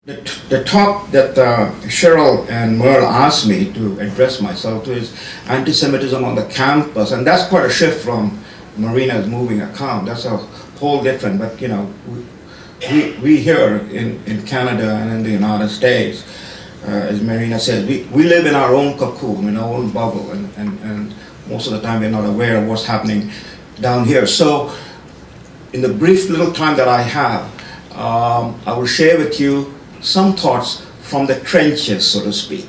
The talk that Cheryl and Merle asked me to address myself to is anti-Semitism on the campus, and that's quite a shift from Marina's moving account. That's a whole different, but you know, we here in Canada and in the United States, as Marina says, we live in our own cocoon, in our own bubble, and most of the time we're not aware of what's happening down here. So in the brief little time that I have, I will share with you some thoughts from the trenches, so to speak,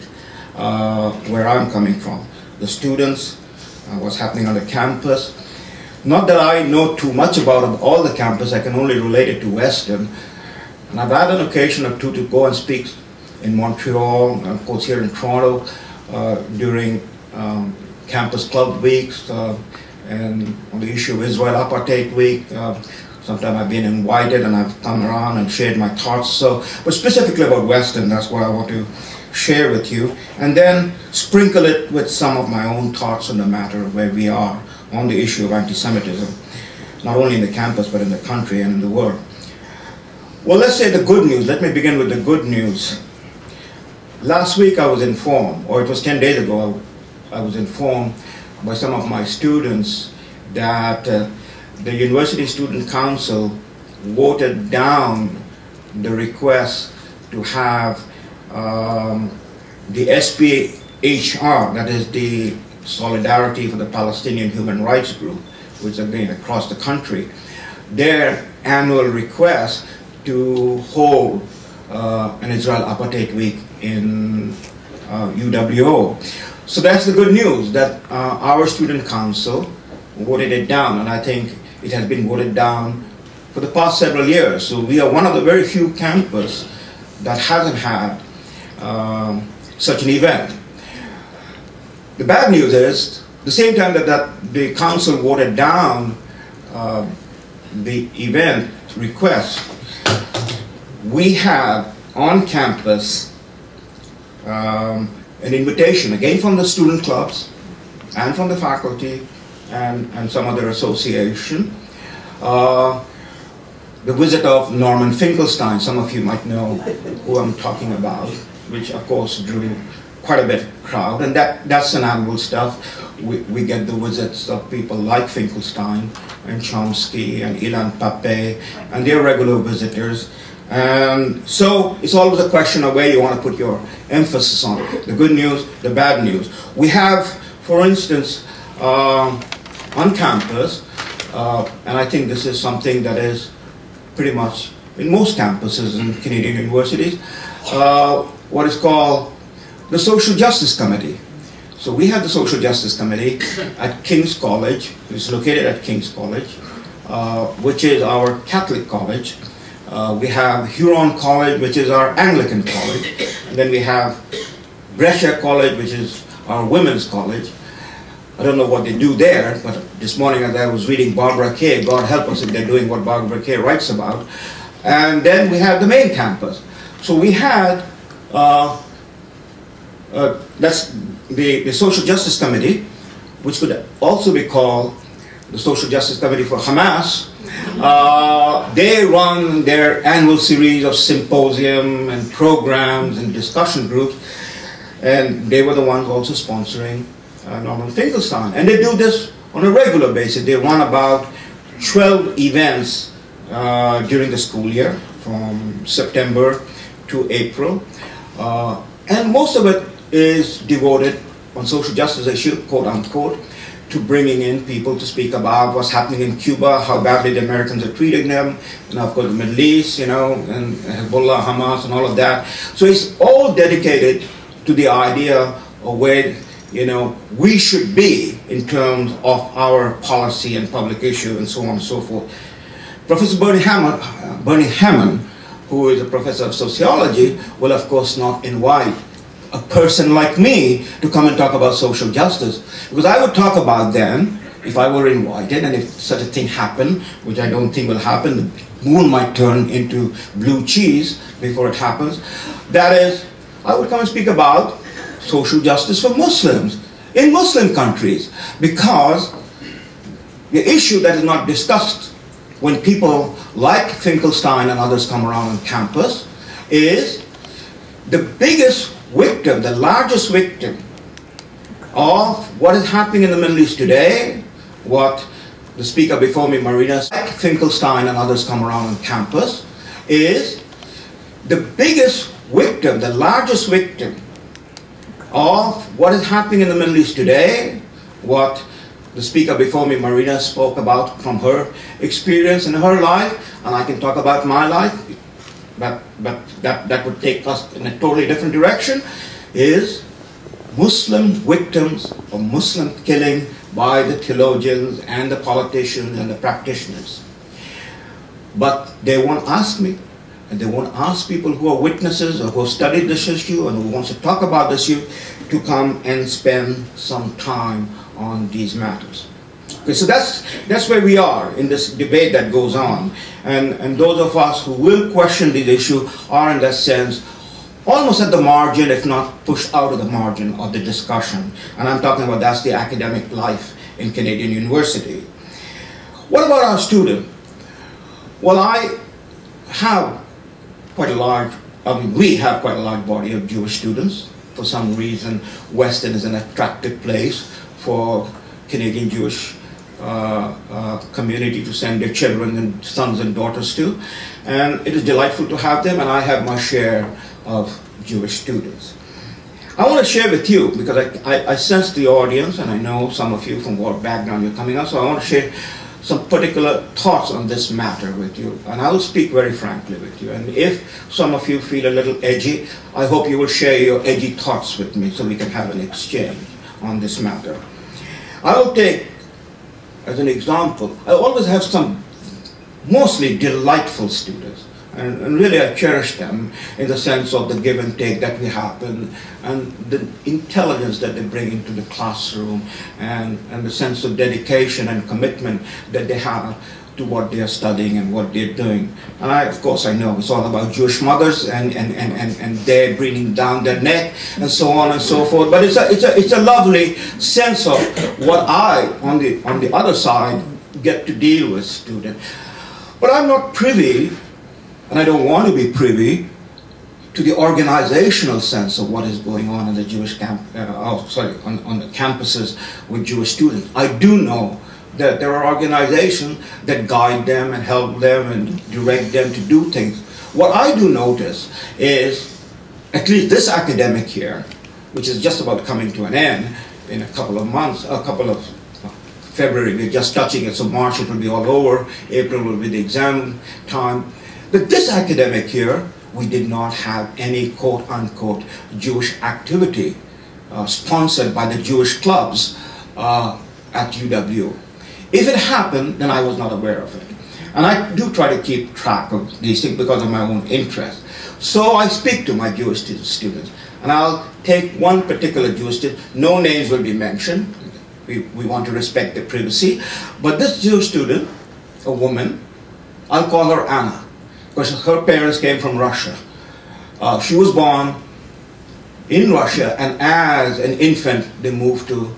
where I'm coming from. The students, what's happening on the campus. Not that I know too much about all the campus, I can only relate it to Western. And I've had an occasion or two to go and speak in Montreal, and of course here in Toronto, during campus club weeks, and on the issue of Israel Apartheid Week. Sometimes I've been invited and I've come around and shared my thoughts. So, but specifically about Western, that's what I want to share with you. And then sprinkle it with some of my own thoughts on the matter of where we are on the issue of anti-Semitism, not only in the campus, but in the country and in the world. Well, let's say the good news. Let me begin with the good news. Last week I was informed, or it was 10 days ago, I was informed by some of my students that the University Student Council voted down the request to have the SPHR, that is the Solidarity for the Palestinian Human Rights Group, which is again across the country, their annual request to hold an Israel Apartheid Week in UWO. So that's the good news, that our student council voted it down, and I think it has been voted down for the past several years. So we are one of the very few campuses that hasn't had such an event. The bad news is, the same time that the council voted down the event request, we have on campus an invitation, again from the student clubs and from the faculty and some other association. The visit of Norman Finkelstein, some of you might know who I'm talking about, which of course drew quite a bit of crowd, and that's an annual stuff. We get the visits of people like Finkelstein and Chomsky and Ilan Pape, and they're regular visitors. And so it's always a question of where you want to put your emphasis on, the good news, the bad news. We have, for instance, on campus, and I think this is something that is pretty much in most campuses in Canadian universities, what is called the Social Justice Committee. So we have the Social Justice Committee at King's College. It's located at King's College, which is our Catholic college. We have Huron College, which is our Anglican college. And then we have Brescia College, which is our women's college. I don't know what they do there, but this morning as I was reading Barbara Kay, God help us if they're doing what Barbara Kay writes about. And then we have the main campus. So we had, that's the Social Justice Committee, which could also be called the Social Justice Committee for Hamas. They run their annual series of symposium and programs and discussion groups, and they were the ones also sponsoring Norman Finkelstein. And they do this on a regular basis. They run about 12 events during the school year, from September to April. And most of it is devoted on social justice issue, quote unquote, to bringing in people to speak about what's happening in Cuba, how badly the Americans are treating them, and of course the Middle East, you know, and Hezbollah, Hamas, and all of that. So it's all dedicated to the idea of where, you know, we should be in terms of our policy and public issue and so on and so forth. Professor Bernie Hammond, who is a professor of sociology, will of course not invite a person like me to come and talk about social justice, because I would talk about them if I were invited, and if such a thing happened, which I don't think will happen. The moon might turn into blue cheese before it happens. That is, I would come and speak about social justice for Muslims in Muslim countries, because the issue that is not discussed when people like Finkelstein and others come around on campus is the biggest victim, the largest victim of what is happening in the Middle East today, what the speaker before me, Marina Finkelstein and others come around on campus, is the biggest victim, the largest victim of what is happening in the Middle East today, what the speaker before me, Marina, spoke about from her experience in her life, and I can talk about my life, but that would take us in a totally different direction, is Muslim victims of Muslim killing by the theologians and the politicians and the practitioners. But they won't ask me, and they won't ask people who are witnesses or who have studied this issue and who wants to talk about this issue to come and spend some time on these matters. Okay, so that's where we are in this debate that goes on. And those of us who will question this issue are in that sense almost at the margin, if not pushed out of the margin of the discussion. And I'm talking about that's the academic life in Canadian University. What about our student? Well, I have quite a large, we have quite a large body of Jewish students. For some reason, Weston is an attractive place for Canadian Jewish community to send their children and sons and daughters to. And it is delightful to have them, and I have my share of Jewish students. I want to share with you, because I sense the audience, and I know some of you from what background you're coming up, so I want to share some particular thoughts on this matter with you, and I will speak very frankly with you. And if some of you feel a little edgy, I hope you will share your edgy thoughts with me so we can have an exchange on this matter. I will take, as an example, I always have some mostly delightful students, and really I cherish them in the sense of the give and take that we have, and the intelligence that they bring into the classroom, and the sense of dedication and commitment that they have to what they are studying and what they're doing. And of course I know it's all about Jewish mothers and they're bringing down their neck and so on and so forth, but it's a lovely sense of what I, on the other side, get to deal with students. But I'm not privy, and I don't want to be privy to the organizational sense of what is going on in the Jewish on the campuses with Jewish students. I do know that there are organizations that guide them and help them and direct them to do things. What I do notice is, at least this academic year, which is just about coming to an end in a couple of months, February, we're just touching it, so March it will be all over, April will be the exam time. But this academic year, we did not have any quote-unquote Jewish activity sponsored by the Jewish clubs at UW. If it happened, then I was not aware of it. And I do try to keep track of these things because of my own interest. So I speak to my Jewish students, and I'll take one particular Jewish student. No names will be mentioned. We want to respect their privacy. But this Jewish student, a woman, I'll call her Anna, because her parents came from Russia. She was born in Russia, and as an infant, they moved to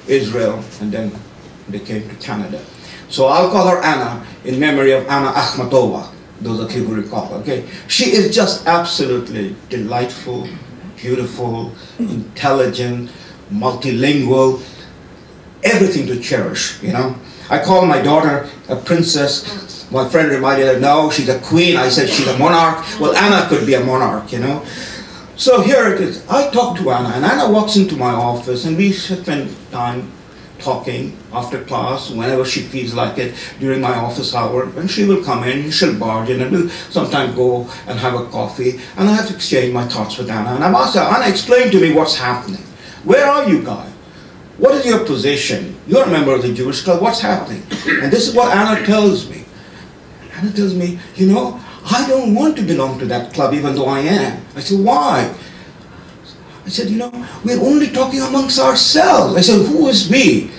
Israel, and then they came to Canada. So I'll call her Anna in memory of Anna Akhmatova, those of you who recall, okay? She is just absolutely delightful, beautiful, intelligent, multilingual, everything to cherish, you know? I call my daughter a princess. My friend reminded her, no, she's a queen. I said she's a monarch. Well, Anna could be a monarch, you know? So here it is. I talk to Anna, and Anna walks into my office, and we spend time talking after class, whenever she feels like it, during my office hour, and she will come in, she'll barge in, and we'll sometimes go and have a coffee, and I have to exchange my thoughts with Anna. And I've asked her, Anna, explain to me what's happening. Where are you guys? What is your position? You're a member of the Jewish club, what's happening? And this is what Anna tells me. Anna tells me, you know, I don't want to belong to that club even though I am. I said, why? I said, you know, we're only talking amongst ourselves. I said, who is we?